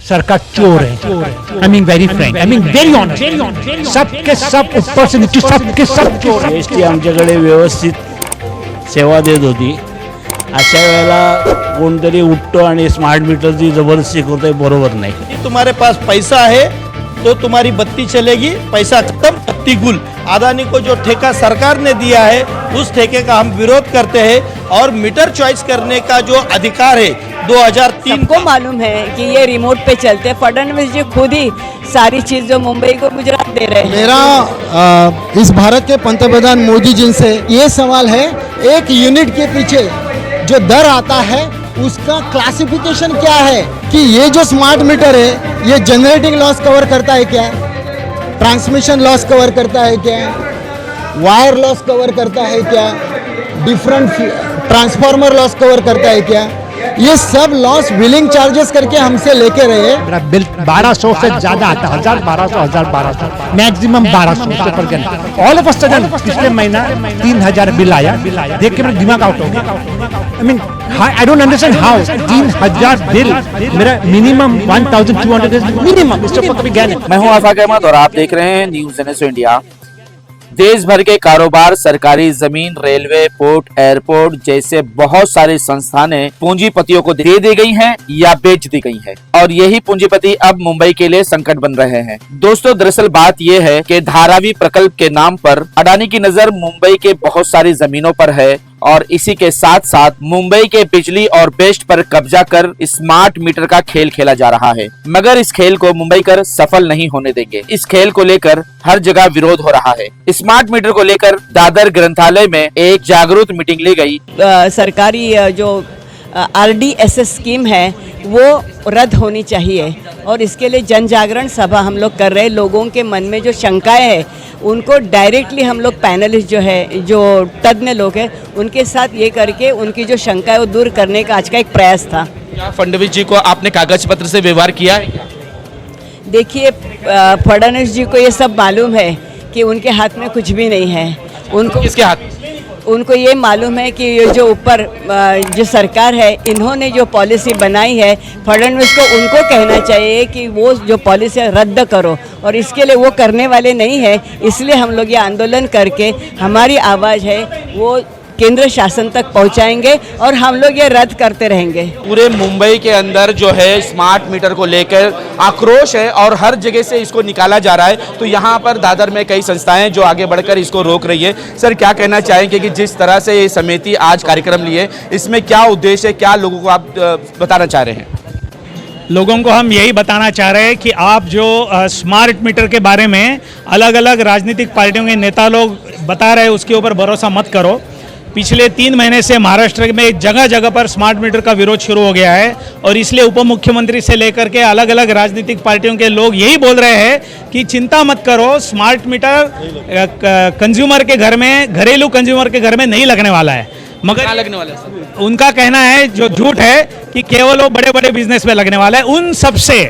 सरकार चोर है। I mean very frank, I mean very honest, सबके सब ऊपर से नीचे सबके सब चोर है। एसटी आमच्याकडे व्यवस्थित सेवा देत होती, अशा वेळेला कोणतरी उठतो आणि स्मार्ट मीटरची जबरदस्ती करतोय, बरोबर नाही। तुम्हारे पास पैसा है तो तुम्हारी बत्ती चलेगी, पैसा खत्म बत्ती गुल। अदानी को जो ठेका सरकार ने दिया है उस ठेके का हम विरोध करते हैं और मीटर चॉइस करने का जो अधिकार है 2003 सबको मालूम है कि ये रिमोट पे चलते हैं। फडणवीस जी खुद ही सारी चीज जो मुंबई को गुजरात दे रहे हैं। मेरा इस भारत के पंतप्रधान मोदी जी से ये सवाल है, एक यूनिट के पीछे जो दर आता है उसका क्लासिफिकेशन क्या है कि ये जो स्मार्ट मीटर है ये जनरेटिंग लॉस कवर करता है क्या, ट्रांसमिशन लॉस कवर करता है क्या, वायर लॉस कवर करता है क्या, डिफरेंट ट्रांसफार्मर लॉस कवर करता है क्या, ये सब लॉस बिलिंग चार्जेस करके हमसे लेके रहे। मेरा बिल 1200 से ज्यादा आता है, 1200 मैक्सिमम 1200 पर घंटा। ऑल ऑफ अ सडन पिछले महीना 3000 बिल आया, देख के मेरा दिमाग आउट हो गया। I mean I don't understand how 3000 bill, मेरा मिनिमम 1200 मिनिमम, इससे ऊपर कभी गया नहीं। मैं हूं आफाक अहमद और आप देख रहे हैं न्यूज़ NSO इंडिया। देश भर के कारोबार, सरकारी जमीन, रेलवे, पोर्ट, एयरपोर्ट जैसे बहुत सारी संस्थानें पूंजीपतियों को दे दी गई हैं या बेच दी गई हैं और यही पूंजीपति अब मुंबई के लिए संकट बन रहे हैं। दोस्तों, दरअसल बात यह है कि धारावी प्रकल्प के नाम पर अडानी की नजर मुंबई के बहुत सारी जमीनों पर है और इसी के साथ साथ मुंबई के बिजली और बेस्ट पर कब्जा कर स्मार्ट मीटर का खेल खेला जा रहा है। मगर इस खेल को मुंबईकर सफल नहीं होने देंगे। इस खेल को लेकर हर जगह विरोध हो रहा है। स्मार्ट मीटर को लेकर दादर ग्रंथालय में एक जागरूक मीटिंग ली गई। सरकारी जो RDSS स्कीम है वो रद्द होनी चाहिए और इसके लिए जन जागरण सभा हम लोग कर रहे हैं। लोगों के मन में जो शंकाएं हैं उनको डायरेक्टली हम लोग पैनलिस्ट जो है, जो तज्ञ लोग हैं, उनके साथ ये करके उनकी जो शंका है वो दूर करने का आज का एक प्रयास था। क्या फडणवीस जी को आपने कागज पत्र से व्यवहार किया है? देखिए, फडणवीस जी को ये सब मालूम है कि उनके हाथ में कुछ भी नहीं है। उनको किसके हाथ? उनको ये मालूम है कि ये जो ऊपर जो सरकार है, इन्होंने जो पॉलिसी बनाई है, फडणवीस को उनको कहना चाहिए कि वो जो पॉलिसी रद्द करो, और इसके लिए वो करने वाले नहीं है। इसलिए हम लोग ये आंदोलन करके हमारी आवाज़ है वो केंद्र शासन तक पहुंचाएंगे और हम लोग ये रद्द करते रहेंगे। पूरे मुंबई के अंदर जो है स्मार्ट मीटर को लेकर आक्रोश है और हर जगह से इसको निकाला जा रहा है। तो यहाँ पर दादर में कई संस्थाएं जो आगे बढ़कर इसको रोक रही है। सर, क्या कहना चाहेंगे कि जिस तरह से ये समिति आज कार्यक्रम लिए, इसमें क्या उद्देश्य है, क्या लोगों को आप बताना चाह रहे हैं? लोगों को हम यही बताना चाह रहे हैं कि आप जो स्मार्ट मीटर के बारे में अलग अलग राजनीतिक पार्टियों के नेता लोग बता रहे हैं उसके ऊपर भरोसा मत करो। पिछले 3 महीने से महाराष्ट्र में जगह जगह पर स्मार्ट मीटर का विरोध शुरू हो गया है और इसलिए उप मुख्यमंत्री से लेकर के अलग अलग राजनीतिक पार्टियों के लोग यही बोल रहे हैं कि चिंता मत करो, स्मार्ट मीटर कंज्यूमर के घर में, घरेलू कंज्यूमर के घर में नहीं लगने वाला है। मगर लगने वाला है, उनका कहना है जो झूठ है कि केवल वो बड़े बड़े बिजनेस में लगने वाला है। उन सबसे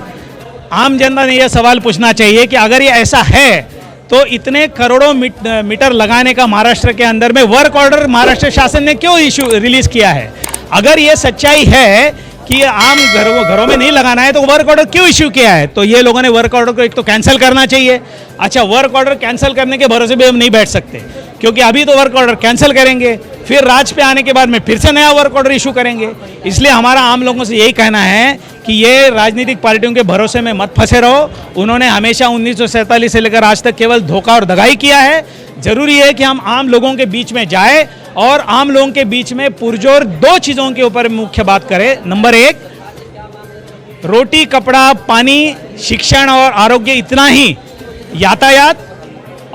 आम जनता ने यह सवाल पूछना चाहिए कि अगर ये ऐसा है तो इतने करोड़ों मीटर लगाने का महाराष्ट्र के अंदर में वर्क ऑर्डर महाराष्ट्र शासन ने क्यों रिलीज किया है? अगर ये सच्चाई है कि आम घरों में नहीं लगाना है तो वर्क ऑर्डर क्यों इश्यू किया है? तो ये लोगों ने वर्क ऑर्डर को एक तो कैंसिल करना चाहिए। अच्छा, वर्क ऑर्डर कैंसिल करने के भरोसे भी हम नहीं बैठ सकते, क्योंकि अभी तो वर्क ऑर्डर कैंसिल करेंगे, फिर राज पे आने के बाद में फिर से नया वर्क ऑर्डर इशू करेंगे। इसलिए हमारा आम लोगों से यही कहना है कि ये राजनीतिक पार्टियों के भरोसे में मत फंसे रहो। उन्होंने हमेशा 1947 से लेकर आज तक केवल धोखा और दगाई किया है। जरूरी है कि हम आम लोगों के बीच में जाए और आम लोगों के बीच में पुरजोर 2 चीज़ों के ऊपर मुख्य बात करें। नंबर 1, रोटी, कपड़ा, पानी, शिक्षण और आरोग्य, इतना ही। यातायात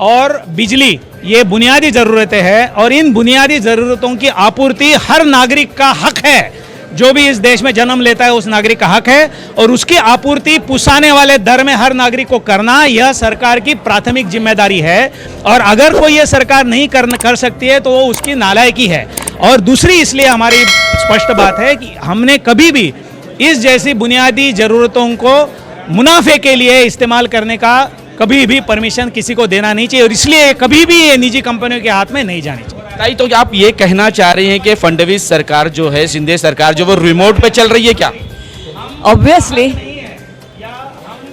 और बिजली, ये बुनियादी ज़रूरतें हैं और इन बुनियादी ज़रूरतों की आपूर्ति हर नागरिक का हक है। जो भी इस देश में जन्म लेता है उस नागरिक का हक है और उसकी आपूर्ति पुसाने वाले दर में हर नागरिक को करना, यह सरकार की प्राथमिक जिम्मेदारी है। और अगर कोई यह सरकार नहीं कर सकती है तो वो उसकी नालायकी है। और दूसरी इसलिए हमारी स्पष्ट बात है कि हमने कभी भी इस जैसी बुनियादी ज़रूरतों को मुनाफे के लिए इस्तेमाल करने का कभी भी परमिशन किसी को देना नहीं चाहिए और इसलिए कभी भी ये निजी कंपनियों के हाथ में नहीं जानी चाहिए। ताई, तो आप ये कहना चाह रहे हैं कि फडणवीस सरकार जो है, शिंदे सरकार जो, वो रिमोट पे चल रही है क्या? ऑब्वियसली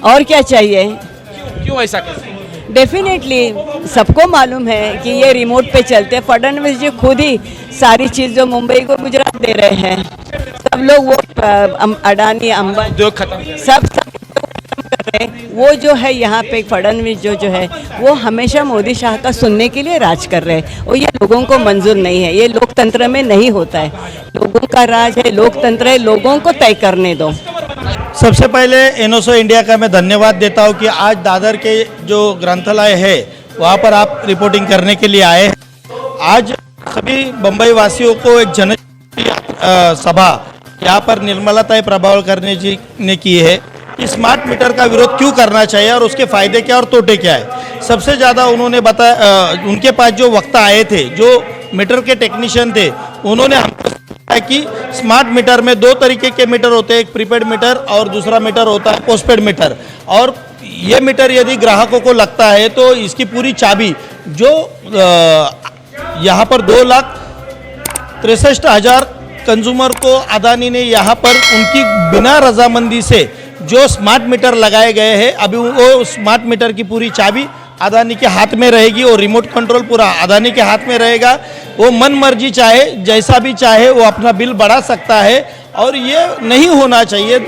और क्या चाहिए? क्यों ऐसा कहते हैं? डेफिनेटली सबको मालूम है कि ये रिमोट पे चलते हैं। फडणवीस जी खुद ही सारी चीज़ जो मुंबई को गुजरात दे रहे हैं, सब लोग वो अडानी अंबानी उद्योग खत्म सब खत्म कर रहे हैं। वो जो है यहाँ पे फडणवीस जो है वो हमेशा मोदी शाह का सुनने के लिए राज कर रहे हैं और ये लोगों को मंजूर नहीं है। ये लोकतंत्र में नहीं होता है। लोगों का राज है, लोकतंत्र है, लोगों को तय करने दो। सबसे पहले एनोसो इंडिया का मैं धन्यवाद देता हूं कि आज दादर के जो ग्रंथालय है वहां पर आप रिपोर्टिंग करने के लिए आए हैं। आज सभी बम्बई वासियों को एक जन सभा यहाँ पर निर्मलता प्रभाव करने जी ने की है कि स्मार्ट मीटर का विरोध क्यों करना चाहिए और उसके फायदे क्या और तोटे क्या है। सबसे ज़्यादा उन्होंने बताया, उनके पास जो वक्ता आए थे, जो मीटर के टेक्नीशियन थे, उन्होंने हमको है कि स्मार्ट मीटर में दो तरीके के मीटर होते हैं, एक प्रीपेड मीटर और दूसरा मीटर होता है पोस्टपेड मीटर। और ये मीटर यदि ग्राहकों को लगता है तो इसकी पूरी चाबी जो यहाँ पर 2,63,000 कंज्यूमर को अदानी ने यहाँ पर उनकी बिना रजामंदी से जो स्मार्ट मीटर लगाए गए हैं, अभी वो स्मार्ट मीटर की पूरी चाबी अदानी के हाथ में रहेगी और रिमोट कंट्रोल पूरा अदानी के हाथ में रहेगा। वो मन मर्जी चाहे जैसा भी चाहे वो अपना बिल बढ़ा सकता है और ये नहीं होना चाहिए।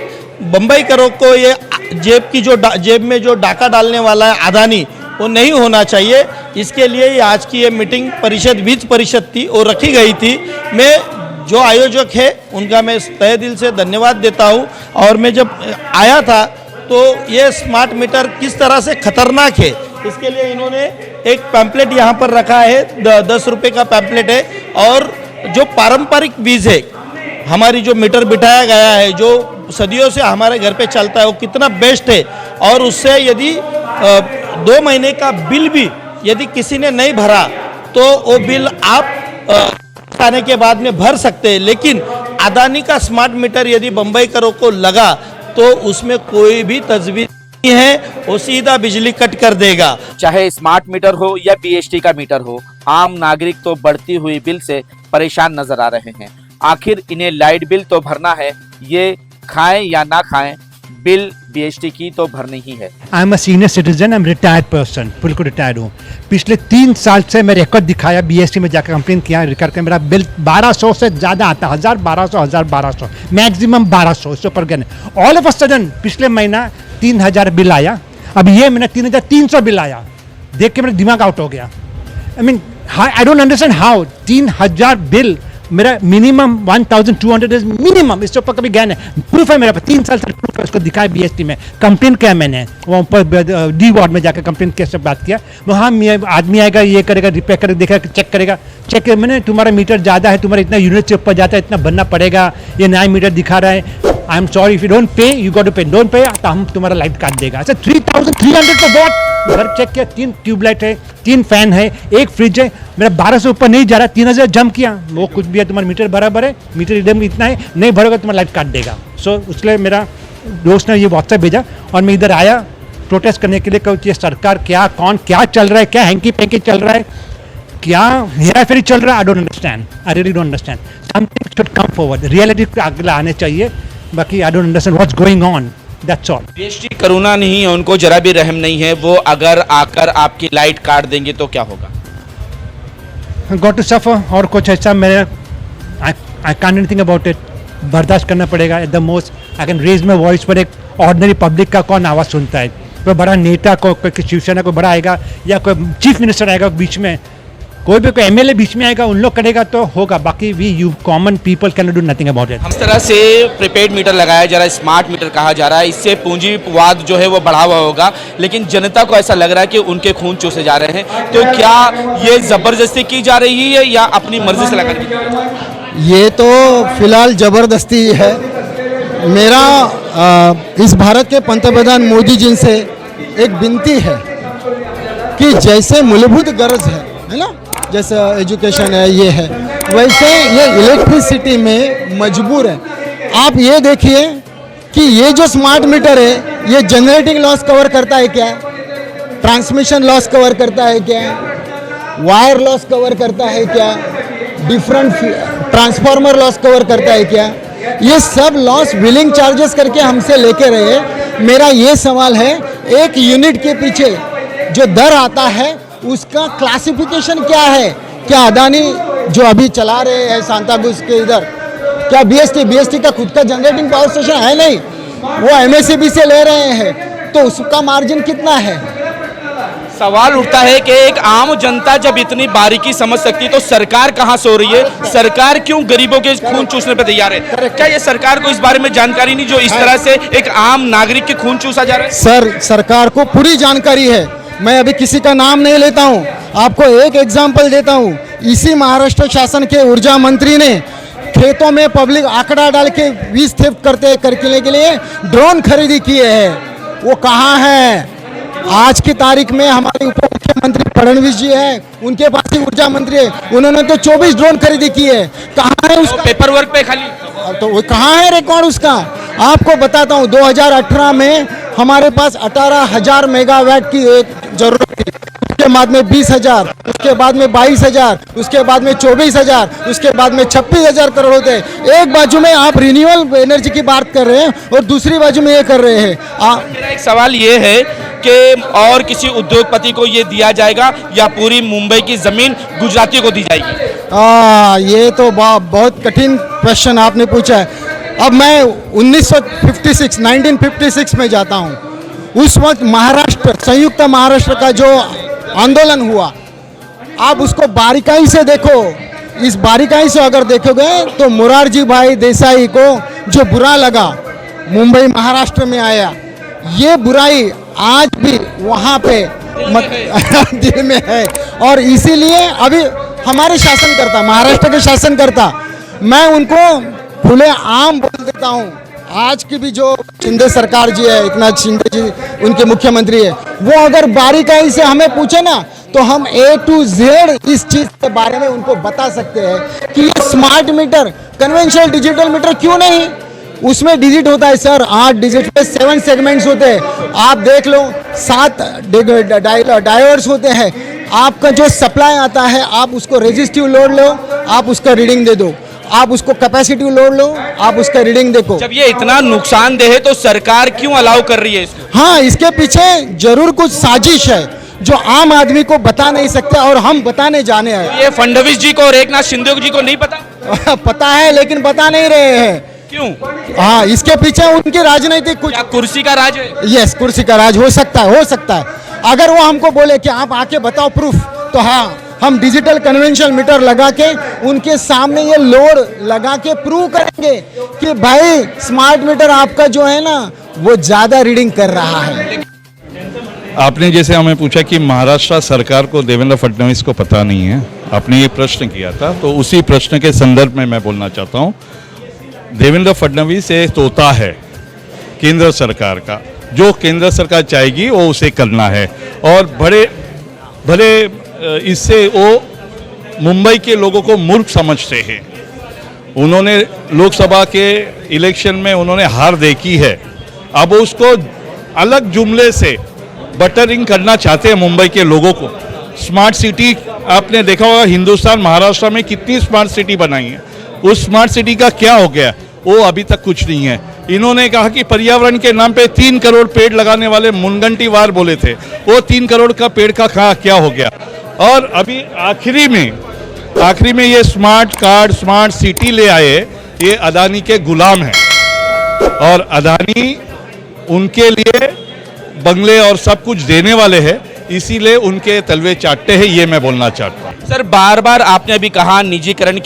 बम्बई करो को ये जेब में जो डाका डालने वाला है अदानी, वो नहीं होना चाहिए। इसके लिए ये आज की ये मीटिंग वित्त परिषद थी और रखी गई थी। मैं जो आयोजक है उनका मैं तहे दिल से धन्यवाद देता हूँ। और मैं जब आया था तो ये स्मार्ट मीटर किस तरह से खतरनाक है, इसके लिए इन्होंने एक पैम्पलेट यहाँ पर रखा है, 10 रुपये का पैम्पलेट है। और जो पारंपरिक बीज है, हमारी जो मीटर बिठाया गया है, जो सदियों से हमारे घर पे चलता है, वो कितना बेस्ट है। और उससे यदि 2 महीने का बिल भी यदि किसी ने नहीं भरा तो वो बिल आप आने के बाद में भर सकते हैं। लेकिन अदानी का स्मार्ट मीटर यदि बम्बई करो को लगा तो उसमें कोई भी तजवीज़ नहीं है, वो सीधा बिजली कट कर देगा। चाहे स्मार्ट मीटर हो या बीएसटी का मीटर हो, आम नागरिक तो बढ़ती हुई बिल से परेशान नजर आ रहे हैं। आखिर इन्हें लाइट बिल तो भरना है, ये खाएं या ना खाएं, बिल बीएसटी की तो भरनी ही है। I am a senior citizen, I am retired person, बिल्कुल रिटायर्ड हूँ। पिछले 3 साल से मैं रिकॉर्ड दिखाया, बीएसटी में जाकर कंप्लेन किया, रिकॉर्ड का मेरा बिल 1200 से ज़्यादा आता, 1200 मैक्सिमम 1200, इससे ऊपर गए। ऑल ऑफ अ सडन पिछले महीना 3000 बिल आया, अब ये महीना 3300 बिल आया। देख के मेरा दिमाग आउट हो गया। I mean I don't understand how 3000 bill, मेरा मिनिमम 1200 इज मिनिमम, इससे ऊपर कभी गया नहीं। प्रूफ है मेरे पास, 3 साल से प्रूफ है, उसको दिखाया बीएसटी में। कंप्लेन किया मैंने, वहाँ ऊपर डी वार्ड में जाकर कंप्लेन किया, सब बात किया। वहाँ आदमी आएगा, ये करेगा, रिपेयर करेगा, देखेगा, चेक करेगा। चेक मैंने, तुम्हारा मीटर ज़्यादा है, तुम्हारा इतना यूनिट से ऊपर जाता है, इतना भरना पड़ेगा, ये नया मीटर दिखा रहा है। I am sorry, if you don't pay you got to pay, don't pay तो हम तुम्हारा लाइट काट देगा। अच्छा 3300 का वॉट, घर चेक किया, 3 ट्यूबलाइट है, 3 फैन है, 1 फ्रिज है, मेरा 1200 ऊपर नहीं जा रहा, 3000 जम किया। वो कुछ भी है, तुम्हारा मीटर बराबर है, मीटर रिडम इतना है, नहीं भरोगा तुम्हारा लाइट काट देगा। सो उसके लिए मेरा दोस्त ने ये व्हाट्सएप भेजा और मैं इधर आया प्रोटेस्ट करने के लिए। कुछ ये सरकार क्या चल रहा है, क्या हैंकी पैंकी चल रहा है, क्या हेरा फेरी चल रहा है, I don't understand, I really don't understand. Something should come forward, reality अगला आने चाहिए। बाकी I don't understand what's going on, that's all. BST करुणा नहीं है, उनको जरा भी रहम नहीं है। वो अगर आकर आपकी लाइट काट देंगे तो क्या होगा? गॉट टू सफर, और कुछ ऐसा मेरे I can't anything about it, बर्दाश्त करना पड़ेगा। At the most I can raise my voice, पर एक ऑर्डिनरी पब्लिक का कौन आवाज़ सुनता है? कोई बड़ा नेता को, कोई शिवसेना को बड़ा आएगा या कोई चीफ मिनिस्टर आएगा बीच में, कोई भी कोई एमएलए बीच में आएगा, उन लोग करेगा तो होगा। बाकी we you common people can do nothing about it. इस तरह से प्रीपेड मीटर लगाया जा रहा है, स्मार्ट मीटर कहा जा रहा है, इससे पूंजीवाद जो है वो बढ़ा हुआ होगा, लेकिन जनता को ऐसा लग रहा है कि उनके खून चूसे जा रहे हैं। तो क्या ये जबरदस्ती की जा रही है या अपनी मर्जी से लगाने की? ये तो फिलहाल जबरदस्ती है। मेरा इस भारत के पंतप्रधान मोदी जी से एक विनती है कि जैसे मूलभूत गरज है ना, जैसे एजुकेशन है, ये है, वैसे ये इलेक्ट्रिसिटी में मजबूर है। आप ये देखिए कि ये जो स्मार्ट मीटर है, ये जनरेटिंग लॉस कवर करता है क्या, ट्रांसमिशन लॉस कवर करता है क्या, वायर लॉस कवर करता है क्या, डिफरेंट ट्रांसफार्मर लॉस कवर करता है क्या? ये सब लॉस बिलिंग चार्जेस करके हमसे लेके रहे, मेरा ये सवाल है, एक यूनिट के पीछे जो दर आता है उसका क्लासिफिकेशन क्या है? क्या अदानी जो अभी चला रहे हैं सांताक्रूज के इधर, क्या बीएसटी का खुद का जनरेटिंग पावर स्टेशन है? नहीं, वो एमएससीबी से ले रहे हैं, तो उसका मार्जिन कितना है? सवाल उठता है कि एक आम जनता जब इतनी बारीकी समझ सकती है तो सरकार कहां सो रही है? सरकार क्यों गरीबों के खून चूसने पर तैयार है? क्या ये सरकार को इस बारे में जानकारी नहीं जो इस तरह से एक आम नागरिक के खून चूसा जा रहा है? सर, सरकार को पूरी जानकारी है। मैं अभी किसी का नाम नहीं लेता हूं, आपको एक एग्जांपल देता हूं। इसी महाराष्ट्र शासन के ऊर्जा मंत्री ने खेतों में पब्लिक आंकड़ा डाल के वीज थेफ्ट करने के लिए ड्रोन खरीदी किए हैं। वो कहाँ है? आज की तारीख में हमारे उप मुख्यमंत्री फडणवीस जी है, उनके पास ही ऊर्जा मंत्री है, उन्होंने तो 24 ड्रोन खरीदी की है। कहाँ है उसका पेपर वर्क पे खाली? तो वो कहाँ है रिकॉर्ड उसका? आपको बताता हूँ, 2018 में हमारे पास 18,000 मेगावाट की एक जरूरत थी, उसके बाद में 20,000, उसके बाद में 22,000, उसके बाद में 24,000, उसके बाद में 26,000 करोड़ होते हैं। एक बाजू में आप रिन्यूएबल एनर्जी की बात कर रहे हैं और दूसरी बाजू में ये कर रहे हैं। मेरा एक सवाल ये है कि और किसी उद्योगपति को ये दिया जाएगा या पूरी मुंबई की जमीन गुजरातियों को दी जाएगी? ये तो बहुत कठिन क्वेश्चन आपने पूछा है। अब मैं 1956 में जाता हूँ। उस वक्त महाराष्ट्र, संयुक्त महाराष्ट्र का जो आंदोलन हुआ, आप उसको बारीकाई से देखो। इस बारीकाई से अगर देखोगे तो मोरारजी भाई देसाई को जो बुरा लगा मुंबई महाराष्ट्र में आया, ये बुराई आज भी वहाँ पे दिल में है। और इसीलिए अभी हमारे शासनकर्ता, महाराष्ट्र के शासनकर्ता, मैं उनको खुले आम बोल देता हूँ। आज की भी जो शिंदे सरकार जी है, एकनाथ शिंदे जी उनके मुख्यमंत्री है, वो अगर बारीकाई से हमें पूछे ना तो हम A to Z इस चीज के बारे में उनको बता सकते हैं कि ये smart meter, conventional digital meter क्यों नहीं? उसमें डिजिट होता है सर, 8 डिजिट पे 7 सेगमेंट्स होते हैं। आप देख लो, 7 डायोड्स होते हैं। आपका जो सप्लाई आता है, आप उसको रेजिस्टिव लोड लो, आप उसका रीडिंग दे दो। आप उसको कैपेसिटिव लोड लो, आप उसका रीडिंग देखो। जब ये इतना नुकसानदेह है तो सरकार क्यों अलाउ कर रही है इसको? हाँ, इसके पीछे जरूर कुछ साजिश है जो आम आदमी को बता नहीं सकते और हम बताने जाने हैं। ये फडणवीस जी को और एकनाथ शिंदे जी को नहीं पता? पता है, लेकिन बता नहीं रहे हैं। क्यों? हाँ, इसके पीछे उनकी राजनीतिक कुछ, कुर्सी का राज है? यस, कुर्सी का राज हो सकता है। अगर वो हमको बोले कि आप आके बताओ प्रूफ, तो हाँ, हम डिजिटल कन्वेंशनल मीटर लगा के उनके सामने ये लोड लगा के प्रूव करेंगे कि भाई स्मार्ट मीटर आपका जो है ना वो ज्यादा रीडिंग कर रहा है। आपने जैसे हमें पूछा कि महाराष्ट्र सरकार को देवेंद्र फडणवीस को पता नहीं है, आपने ये प्रश्न किया था, तो उसी प्रश्न के संदर्भ में मैं बोलना चाहता हूँ। देवेंद्र फडणवीस एक तोता है केंद्र सरकार का, जो केंद्र सरकार चाहेगी वो उसे करना है। और भले इससे वो मुंबई के लोगों को मूर्ख समझते हैं। उन्होंने लोकसभा के इलेक्शन में उन्होंने हार देखी है, अब उसको अलग जुमले से बटरिंग करना चाहते हैं मुंबई के लोगों को। स्मार्ट सिटी आपने देखा होगा, हिंदुस्तान महाराष्ट्र में कितनी स्मार्ट सिटी बनाई है, उस स्मार्ट सिटी का क्या हो गया? वो अभी तक कुछ नहीं है। इन्होंने कहा कि पर्यावरण के नाम पे 3 करोड़ पेड़ लगाने वाले मुनगंटीवार बोले थे, वो 3 करोड़ का पेड़ का क्या हो गया? और अभी आखिरी में ये स्मार्ट कार्ड, स्मार्ट सिटी ले आए, ये अदानी के गुलाम हैं और अदानी उनके लिए बंगले और सब कुछ देने वाले हैं, इसीलिए उनके तलवे चाटते हैं, ये मैं बोलना चाहता हूँ। सर, बार बार आपने अभी कहा निजीकरण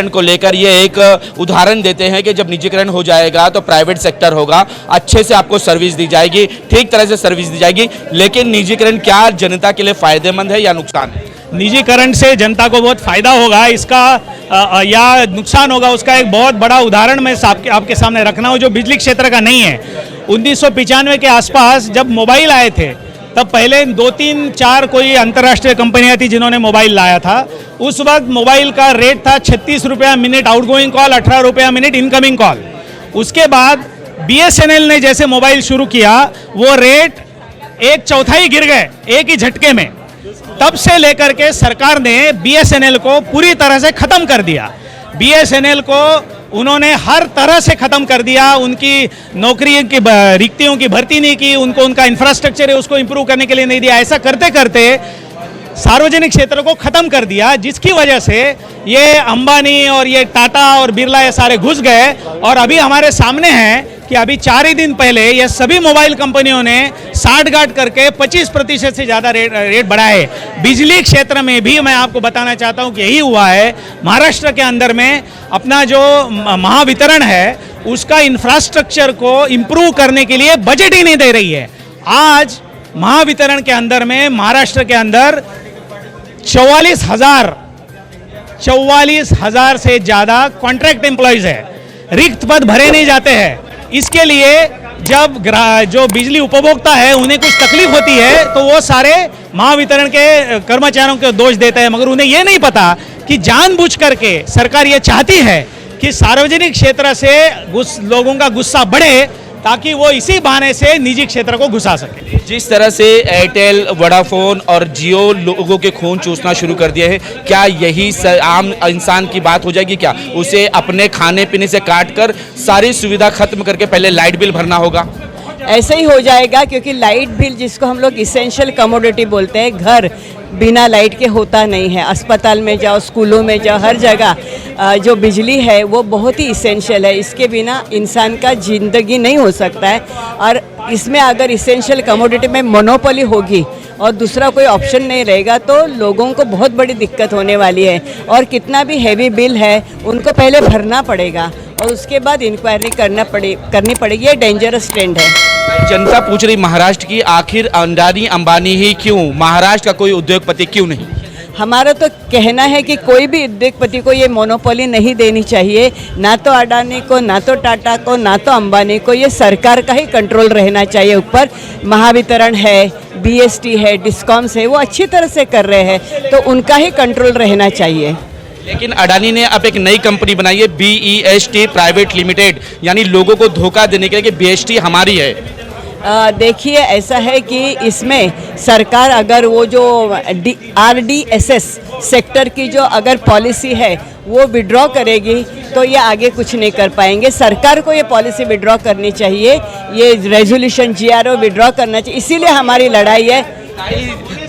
को लेकर ये एक उदाहरण देते हैं कि जब निजीकरण हो जाएगा तो प्राइवेट सेक्टर होगा, अच्छे से आपको सर्विस दी जाएगी, ठीक तरह से सर्विस दी जाएगी। लेकिन निजीकरण क्या जनता के लिए फायदेमंद है या नुकसान है? निजीकरण से जनता को बहुत फायदा होगा, इसका या नुकसान होगा, उसका एक बहुत बड़ा उदाहरण मैं आपके सामने रखना हूँ जो बिजली क्षेत्र का नहीं है। 1995 के आसपास जब मोबाइल आए थे, तब पहले 2-3-4 कोई अंतर्राष्ट्रीय कंपनियां थी जिन्होंने मोबाइल लाया था। उस वक्त मोबाइल का रेट था 36 रुपया मिनट आउटगोइंग कॉल, 18 रुपया मिनट इनकमिंग कॉल। उसके बाद BSNL ने जैसे मोबाइल शुरू किया, वो रेट 1/4 गिर गए एक ही झटके में। तब से लेकर के सरकार ने BSNL को पूरी तरह से खत्म कर दिया। BSNL को उन्होंने हर तरह से ख़त्म कर दिया। उनकी नौकरी की रिक्तियों की भर्ती नहीं की, उनको उनका इंफ्रास्ट्रक्चर है उसको इम्प्रूव करने के लिए नहीं दिया। ऐसा करते करते सार्वजनिक क्षेत्र को ख़त्म कर दिया, जिसकी वजह से ये अंबानी और ये टाटा और बिरला ये सारे घुस गए। और अभी हमारे सामने है कि अभी 4 ही दिन पहले ये सभी मोबाइल कंपनियों ने साठगांठ करके 25% से ज़्यादा रेट बढ़ाया है। बिजली क्षेत्र में भी मैं आपको बताना चाहता हूं कि यही हुआ है। महाराष्ट्र के अंदर में अपना जो महावितरण है उसका इंफ्रास्ट्रक्चर को इम्प्रूव करने के लिए बजट ही नहीं दे रही है। आज महावितरण के अंदर में महाराष्ट्र के अंदर 44,000 से ज़्यादा कॉन्ट्रैक्ट एम्प्लॉयज़ है, रिक्त पद भरे नहीं जाते हैं। इसके लिए जब जो बिजली उपभोक्ता है उन्हें कुछ तकलीफ होती है तो वो सारे महावितरण के कर्मचारियों को दोष देते हैं, मगर उन्हें ये नहीं पता कि जानबूझ करके सरकार ये चाहती है कि सार्वजनिक क्षेत्र से लोगों का गुस्सा बढ़े ताकि वो इसी बहाने से निजी क्षेत्र को घुसा सके। जिस तरह से एयरटेल, वोडाफोन और जियो लोगों के खून चूसना शुरू कर दिए हैं, क्या यही आम इंसान की बात हो जाएगी? क्या उसे अपने खाने पीने से काट कर सारी सुविधा खत्म करके पहले लाइट बिल भरना होगा? ऐसे ही हो जाएगा, क्योंकि लाइट बिल जिसको हम लोग इसेंशियल कमोडिटी बोलते हैं, घर बिना लाइट के होता नहीं है। अस्पताल में जाओ, स्कूलों में जाओ, हर जगह जो बिजली है वो बहुत ही इसेंशियल है। इसके बिना इंसान का ज़िंदगी नहीं हो सकता है। और इसमें अगर इसेंशियल कमोडिटी में मोनोपोली होगी और दूसरा कोई ऑप्शन नहीं रहेगा तो लोगों को बहुत बड़ी दिक्कत होने वाली है। और कितना भी हैवी बिल है उनको पहले भरना पड़ेगा और उसके बाद इंक्वायरी करनी पड़ेगी। ये डेंजरस ट्रेंड है। जनता पूछ रही महाराष्ट्र की, आखिर अडानी अंबानी ही क्यों, महाराष्ट्र का कोई उद्योगपति क्यों नहीं? हमारा तो कहना है कि कोई भी उद्योगपति को ये मोनोपोली नहीं देनी चाहिए, ना तो अडानी को, ना तो टाटा को, ना तो अंबानी को। ये सरकार का ही कंट्रोल रहना चाहिए ऊपर। महावितरण है, बीएसटी है, डिस्कॉम्स है, वो अच्छी तरह से कर रहे हैं तो उनका ही कंट्रोल रहना चाहिए। लेकिन अडानी ने अब एक नई कंपनी बनाई है, BEST प्राइवेट लिमिटेड, यानी लोगों को धोखा देने के लिए कि BEST हमारी है। देखिए, ऐसा है कि इसमें सरकार अगर वो जो RDSS सेक्टर की जो अगर पॉलिसी है वो विड्रॉ करेगी तो ये आगे कुछ नहीं कर पाएंगे। सरकार को ये पॉलिसी विड्रॉ करनी चाहिए, ये रेजोल्यूशन GRO विड्रॉ करना चाहिए। इसीलिए हमारी लड़ाई है।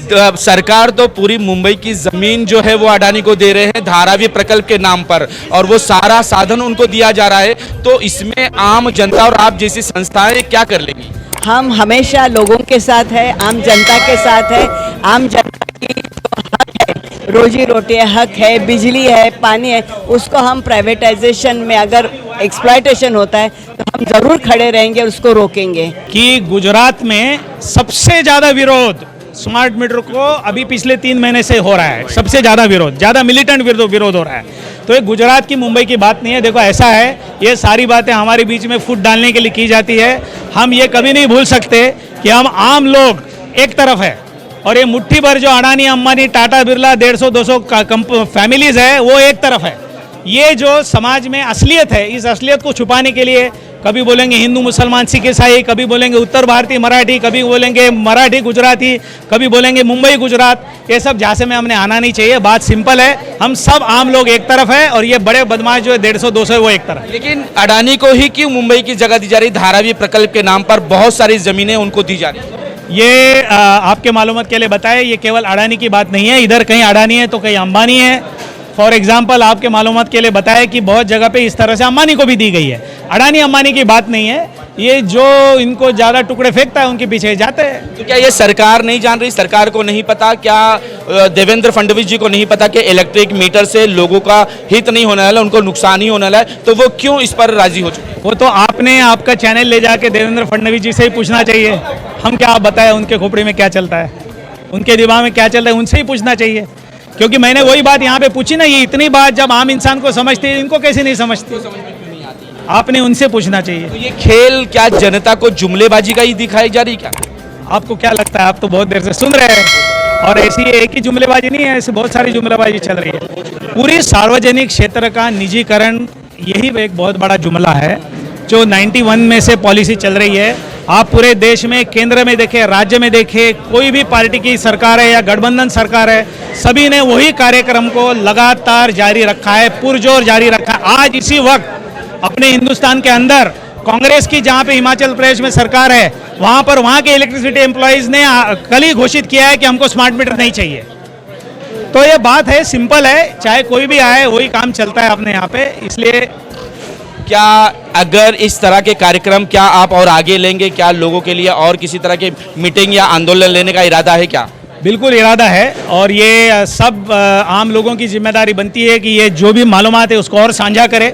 तो सरकार तो पूरी मुंबई की जमीन जो है वो अडानी को दे रहे हैं धारावी प्रकल्प के नाम पर, और वो सारा साधन उनको दिया जा रहा है। तो इसमें आम जनता और आप जैसी संस्थाएं क्या कर लेंगी? हम हमेशा लोगों के साथ है, आम जनता के साथ है। आम जनता की जो हक है, रोजी रोटी है, हक है, बिजली है, पानी है, उसको हम प्राइवेटाइजेशन में अगर एक्सप्लॉयटेशन होता है तो हम ज़रूर खड़े रहेंगे और उसको रोकेंगे। कि गुजरात में सबसे ज़्यादा विरोध स्मार्ट मीटर को अभी पिछले 3 महीने से हो रहा है। सबसे ज़्यादा विरोध, ज़्यादा मिलिटेंट विरोध हो रहा है। तो ये गुजरात की, मुंबई की बात नहीं है। देखो, ऐसा है, ये सारी बातें हमारे बीच में फूट डालने के लिए की जाती है। हम ये कभी नहीं भूल सकते कि हम आम लोग एक तरफ है और ये मुट्ठी भर जो अडानी, अंबानी, टाटा, बिरला 150-200 फैमिलीज है वो एक तरफ है। ये जो समाज में असलियत है, इस असलियत को छुपाने के लिए कभी बोलेंगे हिंदू, मुसलमान, सिख, ईसाई, कभी बोलेंगे उत्तर भारतीय मराठी, कभी बोलेंगे मराठी गुजराती, कभी बोलेंगे मुंबई गुजरात। ये सब झांसे में हमने आना नहीं चाहिए। बात सिंपल है, हम सब आम लोग एक तरफ है और ये बड़े बदमाश जो है 150-200 वो एक तरफ। लेकिन अडानी को ही क्यों मुंबई की जगह दी जा रही? धारावी प्रकल्प के नाम पर बहुत सारी जमीनें उनको दी जा रही। ये आपके मालूमात के लिए बताए, ये केवल अडानी की बात नहीं है। इधर कहीं अडानी है तो कहीं अंबानी है। फॉर एग्जाम्पल आपके मालूमात के लिए बताया कि बहुत जगह पे इस तरह से अंबानी को भी दी गई है। अडानी अंबानी की बात नहीं है, ये जो इनको ज़्यादा टुकड़े फेंकता है उनके पीछे जाते हैं। तो क्या ये सरकार नहीं जान रही? सरकार को नहीं पता? क्या देवेंद्र फडणवीस जी को नहीं पता कि इलेक्ट्रिक मीटर से लोगों का हित नहीं होने वाला, उनको नुकसान ही होने वाला है? तो वो क्यों इस पर राजी हो चुके? वो तो आपने आपका चैनल ले जाके देवेंद्र फडणवीस जी से ही पूछना चाहिए। हम क्या आप बताएं उनके खोपड़ी में क्या चलता है, उनके दिमाग में क्या चल रहा है, उनसे ही पूछना चाहिए। क्योंकि मैंने वही बात यहाँ पे पूछी ना, ये इतनी बात जब आम इंसान को समझती है, इनको कैसे नहीं समझती? आपने उनसे पूछना चाहिए। तो ये खेल क्या जनता को जुमलेबाजी का ही दिखाई जा रही क्या? आपको क्या लगता है? आप तो बहुत देर से सुन रहे हैं और ऐसी एक ही जुमलेबाजी नहीं है, ऐसी बहुत सारी जुमलेबाजी चल रही है। पूरी सार्वजनिक क्षेत्र का निजीकरण यही एक बहुत बड़ा जुमला है जो 91 में से पॉलिसी चल रही है। आप पूरे देश में, केंद्र में देखें, राज्य में देखें, कोई भी पार्टी की सरकार है या गठबंधन सरकार है, सभी ने वही कार्यक्रम को लगातार जारी रखा है, पुरजोर जारी रखा है। आज इसी वक्त अपने हिंदुस्तान के अंदर कांग्रेस की जहां पे हिमाचल प्रदेश में सरकार है, वहां पर वहां के इलेक्ट्रिसिटी एम्प्लॉयज ने कल ही घोषित किया है कि हमको स्मार्ट मीटर नहीं चाहिए। तो ये बात है, सिंपल है, चाहे कोई भी आए वही काम चलता है अपने यहाँ पे। इसलिए क्या अगर इस तरह के कार्यक्रम क्या आप और आगे लेंगे, क्या लोगों के लिए और किसी तरह के मीटिंग या आंदोलन लेने का इरादा है क्या? बिल्कुल इरादा है, और ये सब आम लोगों की जिम्मेदारी बनती है कि ये जो भी मालूमात है उसको और साझा करें,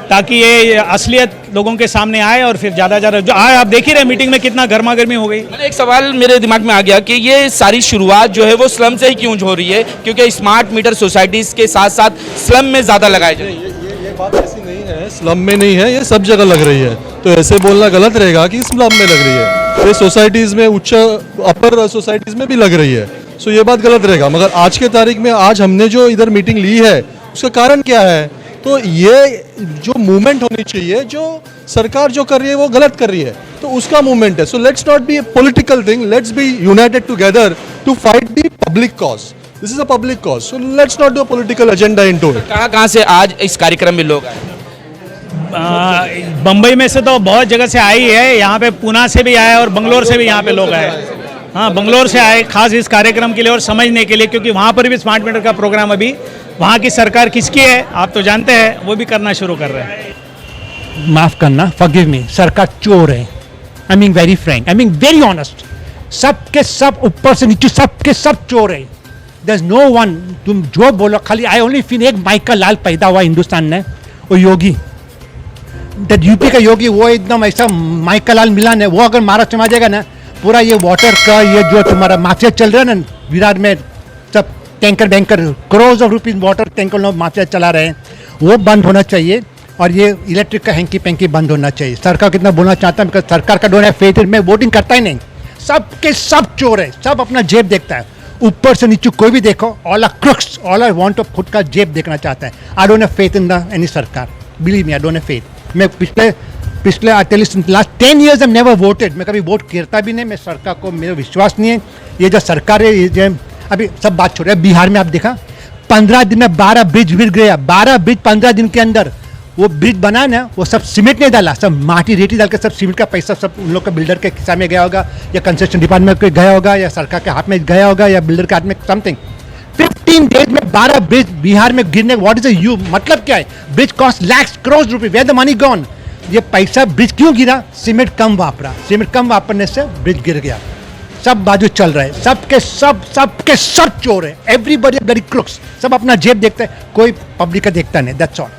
ताकि ये असलियत लोगों के सामने आए और फिर ज़्यादा जो आए। आप देख ही रहे मीटिंग में कितना गर्मा गर्मी हो गई। एक सवाल मेरे दिमाग में आ गया कि ये सारी शुरुआत जो है वो स्लम से ही क्यों हो रही है, क्योंकि स्मार्ट मीटर सोसाइटीज़ के साथ साथ स्लम में ज़्यादा लगाए जाए। ये बात ऐसी नहीं है, स्लम में नहीं है, ये सब जगह लग रही है। तो ऐसे बोलना गलत रहेगा कि स्लम में लग रही है, ये सोसाइटीज़ में, उच्च अपर सोसाइटीज़ में भी लग रही है। सो ये बात गलत रहेगा। मगर आज के तारीख में आज हमने जो इधर मीटिंग ली है उसका कारण क्या है? तो ये जो मूवमेंट होनी चाहिए, जो सरकार जो कर रही है वो गलत कर रही है, तो उसका मूवमेंट है। So let's not be a political thing, let's be united together to fight the public cause. This is a public cause, so let's not do a political agenda into it. कहाँ से आज इस कार्यक्रम में लोग आए? बम्बई में से तो बहुत जगह से आई है, यहाँ पे पूना से भी आए और बंगलोर से भी यहाँ पे लोग आए। हाँ, बंगलोर से आए खास इस कार्यक्रम के लिए और समझने के लिए, क्योंकि वहाँ पर भी स्मार्ट मीटर का प्रोग्राम अभी वहाँ की सरकार किसकी है आप तो जानते हैं, वो भी करना शुरू कर रहे हैं। माफ करना, फॉरगिव मी, सरकार चोर है। I mean very Frank, I mean very honest. सबके सब ऊपर से नीचे सबके सब चोर है। देयर इज नो वन, तुम जो बोलो खाली आई ओनली फील एक माइकल लाल पैदा हुआ हिंदुस्तान में, वो योगी, दैट यूपी का योगी, वो एकदम ऐसा माइकल लाल मिलान है। वो अगर महाराष्ट्र में आ जाएगा ना, पूरा ये वाटर का ये जो तुम्हारा माफिया चल रहा है ना विरार में, सब tanker crore of rupees water tanker लोग माफिया चला रहे हैं, वो बंद होना चाहिए। और ये इलेक्ट्रिक का हैंकी पैंकी बंद होना चाहिए। सरकार कितना बोलना चाहता है, बिकॉज सरकार का डोन है फेथ, मैं वोटिंग करता ही नहीं। सबके सब चोर है, सब अपना जेब देखता है, ऊपर से नीचे कोई भी देखो, all are crooks, all I want to खुद का जेब देखना चाहता है। I don't have faith in the any सरकार, believe me, I don't have faith. मैं पिछले last 10 years I never voted, मैं कभी वोट करता भी नहीं। मैं सरकार को मेरा विश्वास नहीं है। ये जो सरकार है, ये जो अभी सब बात छोड़ रहे, बिहार में आप देखा 15 दिन में 12 ब्रिज गिर गया, 12 ब्रिज 15 दिन के अंदर। वो ब्रिज बना ना, वो सब सीमेंट नहीं डाला, सब माटी रेती डाल के सब सीमेंट का पैसा सब उन लोग का बिल्डर के खिस्सा में गया होगा, या कंस्ट्रक्शन डिपार्टमेंट में गया होगा, या सरकार के हाथ में गया होगा, या बिल्डर के हाथ में समथिंग। 15 डेज में 12 ब्रिज बिहार में गिरने, व्हाट इज यू मतलब क्या है? ब्रिज कॉस्ट lakhs crores रुपए, वेयर द मनी गॉन? ये पैसा ब्रिज क्यों गिरा? सीमेंट कम वापरा, सीमेंट कम वापरने से ब्रिज गिर गया। सब बाजू चल रहा है, सबके सब चोर है, एवरीबॉडी ब्लडी क्रुक्स, सब अपना जेब देखता है, कोई पब्लिक का देखता नहीं, दैट्स ऑल।